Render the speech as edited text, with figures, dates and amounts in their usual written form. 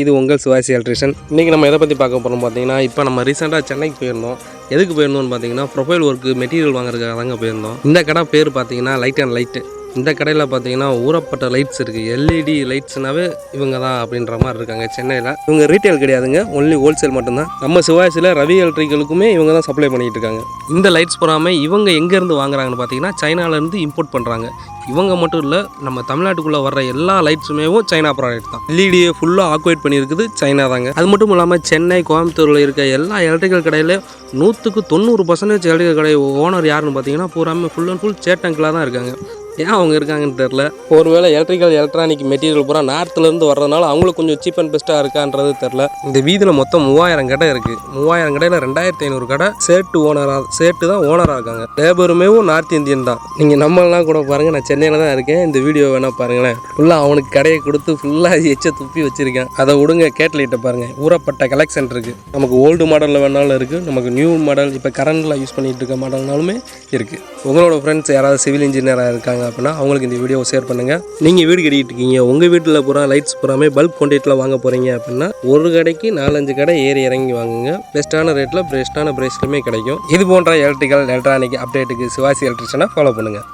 இது உங்கள் சிவாசி எலக்ட்ரிஷியன். இன்றைக்கி நம்ம எதை பற்றி பார்க்க போகிறோம் பார்த்தீங்கன்னா, இப்போ நம்ம ரீசெண்டாக சென்னைக்கு போயிருந்தோம். எதுக்கு போயிருந்தோம்னு பார்த்தீங்கன்னா, ப்ரொஃபைல் ஒர்க்கு மெட்டீரியல் வாங்குறதுக்காக தாங்க போயிருந்தோம். இந்த கடை பேர் பார்த்தீங்கன்னா லைட் அண்ட் லைட்டு. இந்த கடையில் பார்த்தீங்கன்னா ஊறப்பட்ட லைட்ஸ் இருக்குது. எல்இடி லைட்ஸ்னாவே இவங்க தான் அப்படின்ற மாதிரி இருக்காங்க சென்னையில். இவங்க ரீட்டைல் கிடையாதுங்க, ஒன்லி ஹோல்சேல் மட்டும்தான். நம்ம சிவாசியில் ரவி எலக்ட்ரிக்கலுக்குமே இவங்க தான் சப்ளை பண்ணிகிட்டு இருக்காங்க. இந்த லைட்ஸ் போகாமல் இவங்க எங்கேருந்து வாங்குறாங்கன்னு பார்த்தீங்கன்னா சைனாலேருந்து இம்போர்ட் பண்ணுறாங்க. இவங்க மட்டும் இல்லை, நம்ம தமிழ்நாட்டுக்குள்ளே வர்ற எல்லா லைட்ஸுமே சைனா ப்ராடக்ட் தான். எல்இடியை ஃபுல்லாக ஆக்குபேட் பண்ணியிருக்குது சைனா தாங்க. அது மட்டும் இல்லாமல் சென்னை, கோயம்புத்தூரில் இருக்க எல்லா எலக்ட்ரிக்கல் கடையில் 100% எலக்ட்ரிக்கல் கடை ஓனர் யாருன்னு பார்த்தீங்கன்னா பூராமே ஃபுல் அண்ட் ஃபுல் சேட்டங்கில் தான் இருக்காங்க. ஏன் அவங்க இருக்காங்கன்னு தெரில. ஒருவேளை எலக்ட்ரானிக் மெட்டீரியல் பூரா நார்த்துலேருந்து வர்றதுனால அவங்களுக்கு கொஞ்சம் சீப் அண்ட் பெஸ்ட்டாக இருக்கான்றது தெரில. இந்த வீதியில் மொத்தம் 3000 கடை இருக்குது. 3000 கடையில் 2500 கடை சேட்டு தான் ஓனராக இருக்காங்க. லேபருமே நார்த் இந்தியன் தான். நீங்கள் நம்மளாம் கூட பாருங்கள், நான் சென்னையில் தான் இருக்கேன். இந்த வீடியோ வேணால் பாருங்களேன். ஃபுல்லாக அவனுக்கு கடையை கொடுத்து ஃபுல்லாக எச்ச துப்பி வச்சுருக்கேன். அதை விடுங்க, கேட்லைட்டை பாருங்கள். ஊறப்பட்ட கலெக்ஷன் இருக்குது. நமக்கு ஓல்டு மாடலில் வேணாலும் இருக்குது, நமக்கு நியூ மாடல் இப்போ கரண்டில் யூஸ் பண்ணிகிட்டு இருக்க மாடல்னாலுமே இருக்குது. உங்களோட ஃப்ரெண்ட்ஸ் யாராவது சிவில் இன்ஜினியராக இருக்காங்க அப்படின்னா அவங்களுக்கு இந்த வீடியோவை ஷேர் பண்ணுங்கள். நீங்கள் வீடு கட்டிகிட்டு இருக்கீங்க, உங்கள் வீட்டில் பூரா லைட்ஸ் பூராமே பல்ப் குவான்டிட்டியில் வாங்க போகிறீங்க அப்படின்னா ஒரு கடைக்கு 4-5 கடை ஏறி இறங்கி வாங்குங்க. பெஸ்ட்டான ரேட்டில் பெஸ்ட்டான ப்ரைஸ்லுமே கிடைக்கும். இது போன்ற எலக்ட்ரிக்கல் எலக்ட்ரானிக் அப்டேட்டுக்கு சிவாசி எலக்ட்ரிஷனை ஃபாலோ பண்ணுங்கள்.